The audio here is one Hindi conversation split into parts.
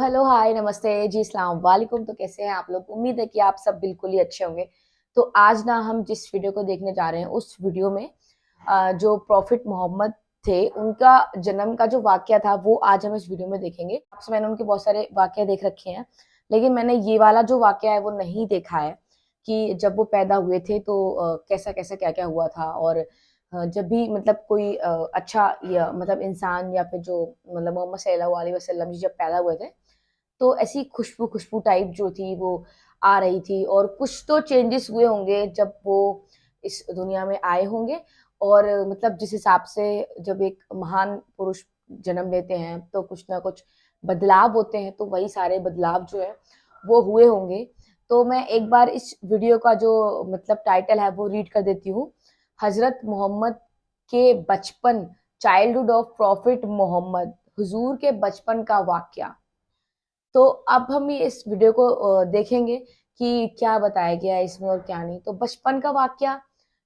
हेलो हाय नमस्ते जी अस्सलाम वालेकुम। तो कैसे हैं आप लोग? उम्मीद है कि आप सब बिल्कुल ही अच्छे होंगे। तो आज ना हम जिस वीडियो को देखने जा रहे हैं उस वीडियो में जो प्रॉफिट मोहम्मद थे उनका जन्म का जो वाकया था वो आज हम इस वीडियो में देखेंगे। आपसे मैंने उनके बहुत सारे वाकया देख रखे हैं, लेकिन मैंने ये वाला जो वाकया है वो नहीं देखा है कि जब वो पैदा हुए थे तो कैसा कैसा क्या क्या हुआ था। और जब भी मतलब कोई अच्छा या मतलब इंसान या फिर जो मतलब मोहम्मद सल्लल्लाहु अलैहि वसल्लम जी जब पैदा हुए थे तो ऐसी खुशबू खुशबू टाइप जो थी वो आ रही थी, और कुछ तो चेंजेस हुए होंगे जब वो इस दुनिया में आए होंगे। और मतलब जिस हिसाब से जब एक महान पुरुष जन्म लेते हैं तो कुछ ना कुछ बदलाव होते हैं, तो वही सारे बदलाव जो है वो हुए होंगे। तो मैं एक बार इस वीडियो का जो मतलब टाइटल है वो रीड कर देती हूँ। हजरत मोहम्मद के बचपन, चाइल्डहुड ऑफ प्रॉफिट मोहम्मद, हुजूर के बचपन का वाकया। तो अब हम ये इस वीडियो को देखेंगे कि क्या बताया गया है इसमें और क्या नहीं। तो बचपन का वाकया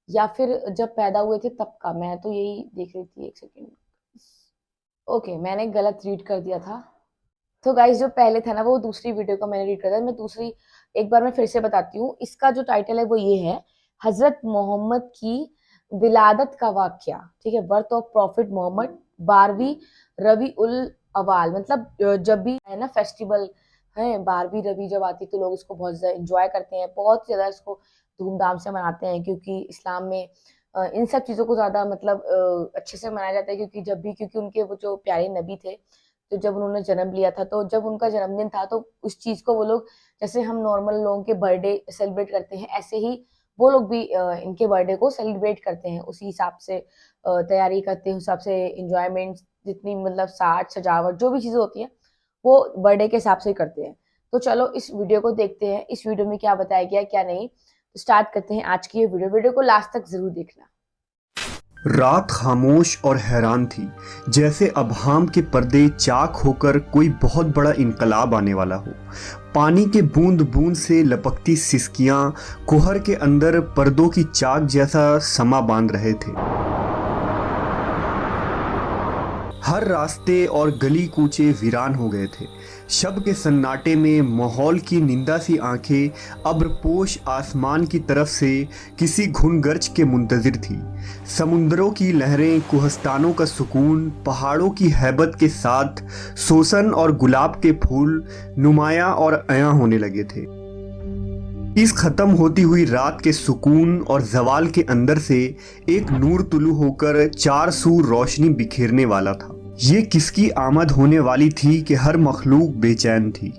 या फिर जब पैदा हुए थे तब का, मैं तो यही देख रही थी। एक सेकेंड, ओके मैंने गलत रीड कर दिया था। तो गाइस जो पहले था ना वो दूसरी वीडियो का मैंने रीड कर दिया। मैं दूसरी एक बार मैं फिर से बताती हूँ। इसका जो टाइटल है वो ये है, हजरत मोहम्मद की विलादत का वाकया। ठीक है, बर्थ ऑफ प्रॉफिट मोहम्मद, 12वीं रबी उल अवाल। मतलब जब भी है ना फेस्टिवल है 12वीं रबी जब आती है तो लोग इसको बहुत ज्यादा इंजॉय करते हैं, बहुत ज्यादा इसको धूमधाम से मनाते हैं, क्योंकि इस्लाम में इन सब चीजों को ज्यादा मतलब अच्छे से मनाया जाता है। क्योंकि जब भी क्योंकि उनके वो जो प्यारे नबी थे, तो जब उन्होंने जन्म लिया था, तो जब उनका जन्मदिन था तो उस चीज को वो लोग, जैसे हम नॉर्मल लोगों के बर्थडे सेलिब्रेट करते हैं, ऐसे ही वो लोग भी इनके बर्थडे को सेलिब्रेट करते हैं। उसी हिसाब से तैयारी करते हैं, उस हिसाब से इंजॉयमेंट जितनी मतलब साज सजावट जो भी चीजें होती हैं वो बर्थडे के हिसाब से ही करते हैं। तो चलो इस वीडियो को देखते हैं, इस वीडियो में क्या बताया गया क्या नहीं। तो स्टार्ट करते हैं आज की ये वीडियो। वीडियो को लास्ट तक जरूर देखना। रात खामोश और हैरान थी, जैसे अबहाम के पर्दे चाक होकर कोई बहुत बड़ा इनकलाब आने वाला हो। पानी के बूंद बूंद से लपकती सिसकियां कुहर के अंदर पर्दों की चाक जैसा समा बांध रहे थे। हर रास्ते और गली कूचे वीरान हो गए थे। शब के सन्नाटे में माहौल की निंदा सी आंखें अब्रपोश आसमान की तरफ से किसी घुनगर्ज के मुंतजिर थी। समुंदरों की लहरें, कुहस्तानों का सुकून, पहाड़ों की हैबत के साथ सोसन और गुलाब के फूल नुमाया और अया होने लगे थे। इस खत्म होती हुई रात के सुकून और जवाल के अंदर से एक नूर तुलू होकर चार सू रोशनी बिखेरने वाला था। ये किसकी आमद होने वाली थी कि हर मखलूक बेचैन थी।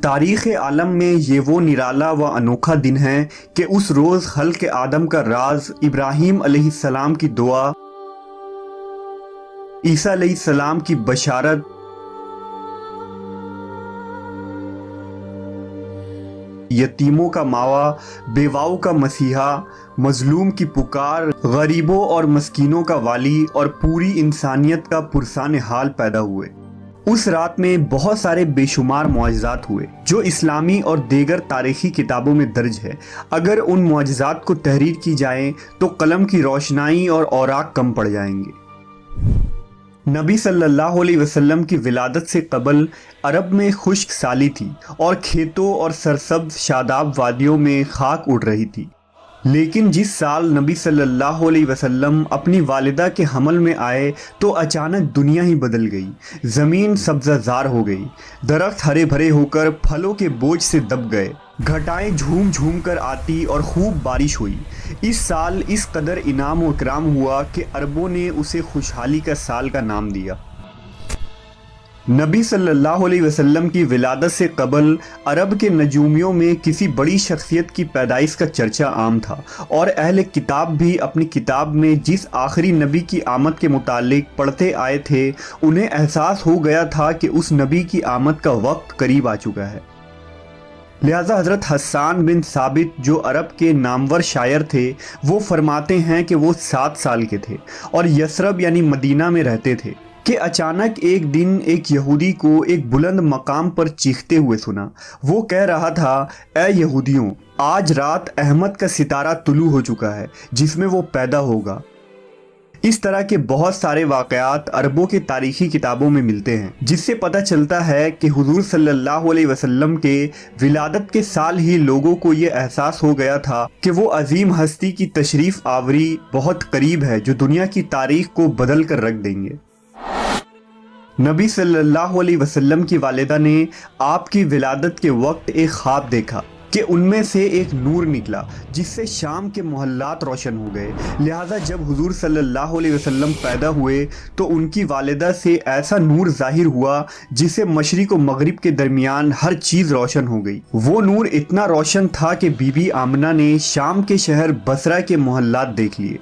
तारीख़ आलम में ये वो निराला व अनोखा दिन है कि उस रोज़ खल्क़ आदम का राज, इब्राहीम अलैहिस्सलाम की दुआ, ईसा अलैहिस्सलाम की बशारत, यतीमों का मावा, बेवाओं का मसीहा, मजलूम की पुकार, गरीबों और मस्कीनों का वाली और पूरी इंसानियत का पुरसान हाल पैदा हुए। उस रात में बहुत सारे बेशुमार मुआजिज़ात हुए जो इस्लामी और दीगर तारीख़ी किताबों में दर्ज है। अगर उन मुआजिज़ात को तहरीर की जाए तो कलम की रोशनाई और औराक कम पड़ जाएंगे। नबी सल्लल्लाहु अलैहि वसल्लम की विलादत से कबल अरब में खुश्क साली थी और खेतों और सरसब्ज शादाब वादियों में खाक उड़ रही थी। लेकिन जिस साल नबी सल्लल्लाहु अलैहि वसल्लम अपनी वालिदा के हमल में आए तो अचानक दुनिया ही बदल गई। ज़मीन सब्ज़ाज़ार हो गई, दरख्त हरे भरे होकर फलों के बोझ से दब गए, घटाएं झूम झूम कर आती और खूब बारिश हुई। इस साल इस कदर इनाम और इकराम हुआ कि अरबों ने उसे खुशहाली का साल का नाम दिया। नबी सल्लल्लाहु अलैहि वसल्लम की विलादत से कबल अरब के नजूमियों में किसी बड़ी शख्सियत की पैदाइश का चर्चा आम था, और अहले किताब भी अपनी किताब में जिस आखिरी नबी की आमद के मुतालिक पढ़ते आए थे, उन्हें एहसास हो गया था कि उस नबी की आमद का वक्त करीब आ चुका है। लिहाजा हज़रत हस्सान बिन साबित जो अरब के नामवर शायर थे, वो फरमाते हैं कि वो 7 साल के थे और यसरब यानी मदीना में रहते थे कि अचानक एक दिन एक यहूदी को एक बुलंद मकाम पर चीखते हुए सुना। वो कह रहा था, ए यहूदियों, आज रात अहमद का सितारा तुलू हो चुका है जिसमें वो पैदा होगा। इस तरह के बहुत सारे वाक़यात अरबों की तारीख़ी किताबों में मिलते हैं, जिससे पता चलता है कि हुज़ूर सल्लल्लाहु अलैहि वसल्लम के विलादत के साल ही लोगों को ये एहसास हो गया था कि वो अजीम हस्ती की तशरीफ़ आवरी बहुत करीब है, जो दुनिया की तारीख़ को बदल कर रख देंगे। नबी सल्लल्लाहु अलैहि वसल्लम की वालिदा ने आपकी विलादत के वक्त एक ख्वाब देखा कि उनमें से एक नूर निकला जिससे शाम के मोहल्लात रोशन हो गए। लिहाजा जब हुजूर सल्लल्लाहु अलैहि वसल्लम पैदा हुए तो उनकी वालिदा से ऐसा नूर जाहिर हुआ जिससे मशरिक और मगरिब के दरमियान हर चीज़ रोशन हो गई। वो नूर इतना रोशन था कि बीबी आमना ने शाम के शहर बसरा के मोहल्लात देख लिए।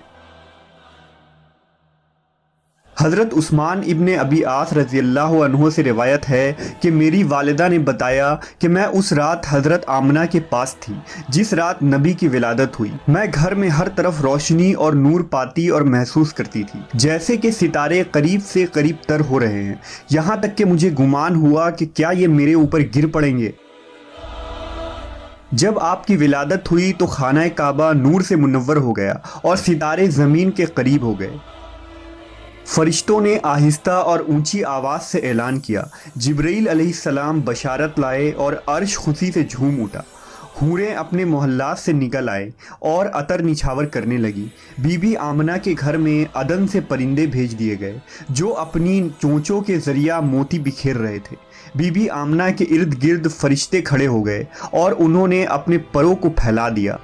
हज़रत उस्मान इब्ने अबी आस रज़ियल्लाहु अन्हु से रिवायत है कि मेरी वालिदा ने बताया कि मैं उस रात हज़रत आमना के पास थी जिस रात नबी की विलादत हुई। मैं घर में हर तरफ रोशनी और नूर पाती और महसूस करती थी जैसे कि सितारे करीब से करीब तर हो रहे हैं, यहाँ तक कि मुझे गुमान हुआ कि क्या ये मेरे ऊपर गिर पड़ेंगे। जब आपकी विलादत हुई तो खाना काबा नूर से मुनव्वर हो गया और सितारे ज़मीन के करीब हो गए। फरिश्तों ने आहिस्ता और ऊंची आवाज़ से ऐलान किया, जिब्रील अलैहिस्सलाम बशारत लाए और अर्श खुशी से झूम उठा। हूरें अपने मोहल्लात से निकल आए और अतर निछावर करने लगी। बीबी आमना के घर में अदन से परिंदे भेज दिए गए जो अपनी चोंचों के जरिया मोती बिखेर रहे थे। बीबी आमना के इर्द गिर्द फरिश्ते खड़े हो गए और उन्होंने अपने परों को फैला दिया।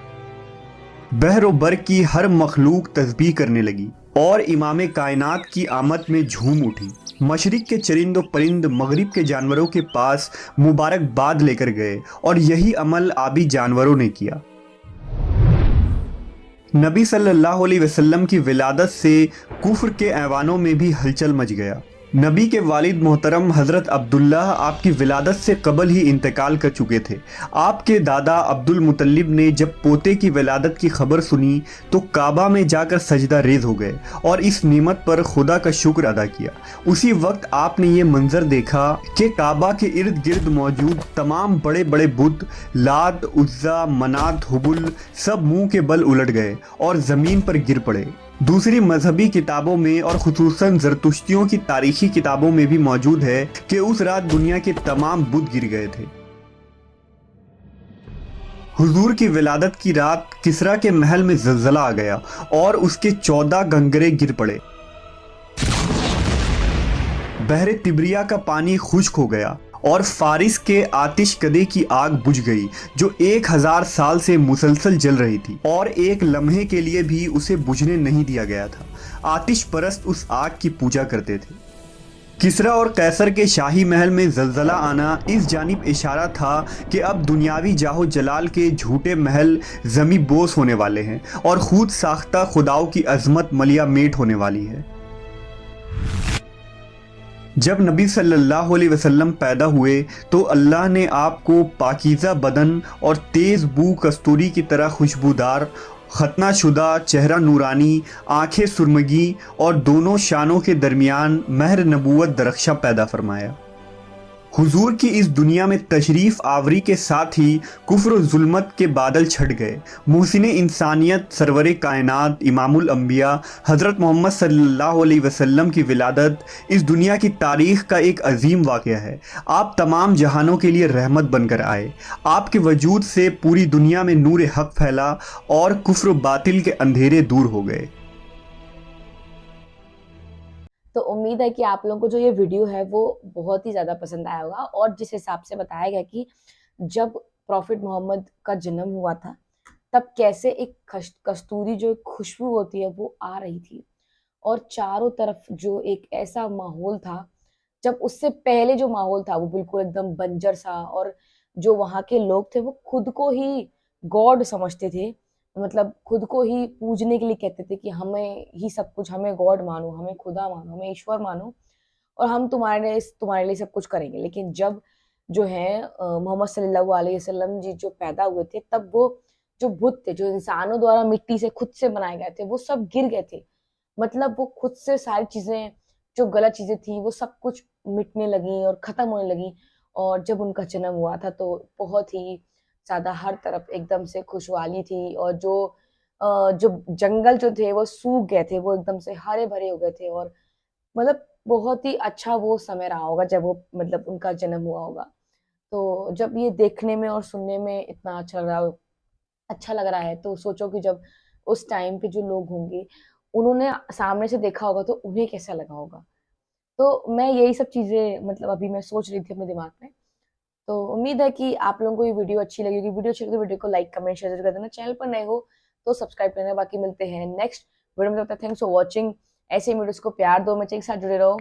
बहरो बर की हर मखलूक तस्बीह करने लगी और इमाम कायनात की आमद में झूम उठी। मशरिक के चरिंद व परिंद मगरिब के जानवरों के पास मुबारकबाद लेकर गए और यही अमल आबी जानवरों ने किया। नबी सल्लल्लाहु अलैहि वसल्लम की विलादत से कुफ्र के ऐवानों में भी हलचल मच गया। नबी के वालिद मोहतरम हज़रत अब्दुल्लाह आपकी विलादत से कबल ही इंतकाल कर चुके थे। आपके दादा अब्दुल मुतल्लिब ने जब पोते की विलादत की खबर सुनी तो काबा में जाकर सजदा रेज हो गए और इस नेमत पर खुदा का शुक्र अदा किया। उसी वक्त आपने ये मंजर देखा कि काबा के इर्द गिर्द मौजूद तमाम बड़े बड़े बुत लात, उज्जा, मनात, हुबुल सब मुंह के बल उलट गए और ज़मीन पर गिर पड़े। दूसरी मजहबी किताबों में और खुसूसन ज़रतुश्तियों की तारीखी किताबों में भी मौजूद है कि उस रात दुनिया के तमाम बुत गिर गए थे। हुजूर की विलादत की रात किसरा के महल में ज़लज़ला आ गया और उसके 14 गंगरे गिर पड़े। बहरे तिब्रिया का पानी खुश्क हो गया और फारिस के आतिश कदे की आग बुझ गई जो 1000 साल से मुसलसल जल रही थी और एक लम्हे के लिए भी उसे बुझने नहीं दिया गया था। आतिश परस्त उस आग की पूजा करते थे। किसरा और कैसर के शाही महल में जलजला आना इस जानिब इशारा था कि अब दुनियावी जाहो जलाल के झूठे महल जमी बोस होने वाले हैं और खुद साख्ता खुदाओं की अजमत मलिया मेट होने वाली है। जब नबी सल्लल्लाहु अलैहि वसल्लम पैदा हुए तो अल्लाह ने आपको पाकीज़ा बदन और तेज़ बू कस्तूरी की तरह खुशबूदार, खतना शुदा, चेहरा नूरानी, आंखें सुरमगी और दोनों शानों के दरमियान महर नबूवत दरख्शा पैदा फरमाया। हुजूर की इस दुनिया में तशरीफ़ आवरी के साथ ही कुफ्र और जुल्मत के बादल छट गए। मुहसिन इंसानियत सरवर कायनात इमामुल अंबिया हज़रत मोहम्मद सल्लल्लाहु अलैहि वसल्लम की विलादत इस दुनिया की तारीख़ का एक अजीम वाक़या है। आप तमाम जहानों के लिए रहमत बनकर आए। आपके वजूद से पूरी दुनिया में नूर हक़ फैला और कुफ्र बातिल के अंधेरे दूर हो गए। तो उम्मीद है कि आप लोगों को जो ये वीडियो है वो बहुत ही ज़्यादा पसंद आया होगा। और जिस हिसाब से बताया गया कि जब प्रॉफिट मोहम्मद का जन्म हुआ था तब कैसे एक कस्तूरी जो एक खुशबू होती है वो आ रही थी और चारों तरफ जो एक ऐसा माहौल था, जब उससे पहले जो माहौल था वो बिल्कुल एकदम बंजर सा, और जो वहाँ के लोग थे वो खुद को ही गॉड समझते थे। मतलब खुद को ही पूजने के लिए कहते थे कि हमें ही सब कुछ, हमें गॉड मानो, हमें खुदा मानो, हमें ईश्वर मानो और हम तुम्हारे लिए सब कुछ करेंगे। लेकिन जब जो है मोहम्मद सल्लल्लाहु अलैहि वसल्लम जी जो पैदा हुए थे तब वो जो बुत थे, जो इंसानों द्वारा मिट्टी से खुद से बनाए गए थे, वो सब गिर गए थे। मतलब वो खुद से सारी चीजें, जो गलत चीजें थी वो सब कुछ मिटने लगी और खत्म होने लगी। और जब उनका जन्म हुआ था तो बहुत ही ज्यादा हर तरफ एकदम से खुशहाली थी और जो जो जंगल जो थे वो सूख गए थे, वो एकदम से हरे भरे हो गए थे, और मतलब बहुत ही अच्छा वो समय रहा होगा जब वो मतलब उनका जन्म हुआ होगा। तो जब ये देखने में और सुनने में इतना अच्छा लग रहा है, तो सोचो कि जब उस टाइम पे जो लोग होंगे उन्होंने सामने से देखा होगा तो उन्हें कैसा लगा होगा। तो मैं यही सब चीजें मतलब अभी मैं सोच रही थी अपने दिमाग में। तो उम्मीद है कि आप लोगों को ये वीडियो अच्छी लगेगी। वीडियो अच्छी लगे तो वीडियो को लाइक कमेंट शेयर जरूर कर देना। चैनल पर नए हो तो सब्सक्राइब करना। बाकी मिलते हैं नेक्स्ट वीडियो में। तब तक थैंक्स फॉर वॉचिंग। ऐसे वीडियोस को प्यार दो, मेरे के साथ जुड़े रहो।